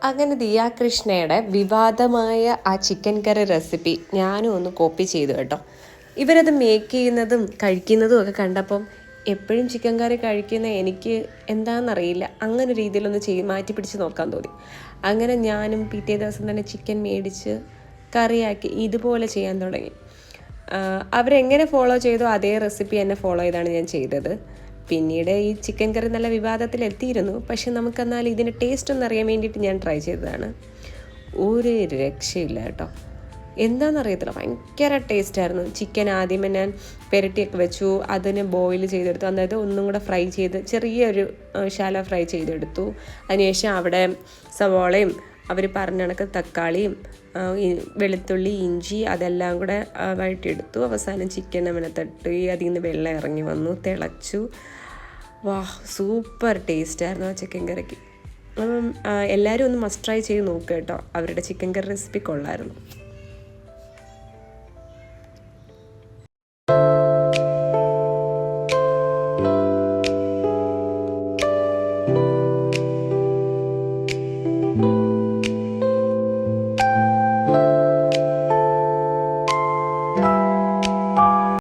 അങ്ങനെ ദിയ കൃഷ്ണയുടെ വിവാദമായ ആ ചിക്കൻ കറി റെസിപ്പി ഞാനും ഒന്ന് കോപ്പി ചെയ്തു കേട്ടോ. ഇവരത് മേക്ക് ചെയ്യുന്നതും കഴിക്കുന്നതും ഒക്കെ കണ്ടപ്പം എപ്പോഴും ചിക്കൻ കറി കഴിക്കുന്ന എനിക്ക് എന്താണെന്നറിയില്ല, അങ്ങനെ രീതിയിലൊന്ന് മാറ്റി പിടിച്ച് നോക്കാൻ തോന്നി. അങ്ങനെ ഞാനും പിറ്റേ ദിവസം തന്നെ ചിക്കൻ മേടിച്ച് കറിയാക്കി ഇതുപോലെ ചെയ്യാൻ തുടങ്ങി. അവരെങ്ങനെ ഫോളോ ചെയ്തോ അതേ റെസിപ്പി എന്നെ ഫോളോ ചെയ്താണ് ഞാൻ ചെയ്തത്. പിന്നീട് ഈ ചിക്കൻ കറി നല്ല വിവാദത്തിലെത്തിയിരുന്നു. പക്ഷെ നമുക്കെന്നാൽ ഇതിൻ്റെ ടേസ്റ്റ് ഒന്ന് അറിയാൻ വേണ്ടിയിട്ട് ഞാൻ ട്രൈ ചെയ്തതാണ്. ഒരു രക്ഷയില്ല കേട്ടോ, എന്താണെന്നറിയത്തില്ല, ഭയങ്കര ടേസ്റ്റായിരുന്നു. ചിക്കൻ ആദ്യമേ ഞാൻ പുരട്ടിയൊക്കെ വെച്ചു, അതിന് ബോയിൽ ചെയ്തെടുത്തു. അതായത് ഒന്നും കൂടെ ഫ്രൈ ചെയ്ത് ചെറിയൊരു ശാല ഫ്രൈ ചെയ്തെടുത്തു. അതിനുശേഷം അവിടെ സവോളയും അവർ പറഞ്ഞ കണക്ക് തക്കാളിയും വെളുത്തുള്ളി ഇഞ്ചി അതെല്ലാം കൂടെ വഴറ്റിയെടുത്തു. അവസാനം ചിക്കൻ അവനെ തട്ടി അതിൽ നിന്ന് വെള്ളം ഇറങ്ങി വന്നു, തിളച്ചു. വാ, സൂപ്പർ ടേസ്റ്റായിരുന്നു ആ ചിക്കൻ കറിക്ക്. അപ്പം എല്ലാവരും ഒന്ന് മസ്റ്റ് ട്രൈ ചെയ്ത് നോക്കുക കേട്ടോ. അവരുടെ ചിക്കൻ കറി റെസിപ്പി കൊള്ളായിരുന്നു.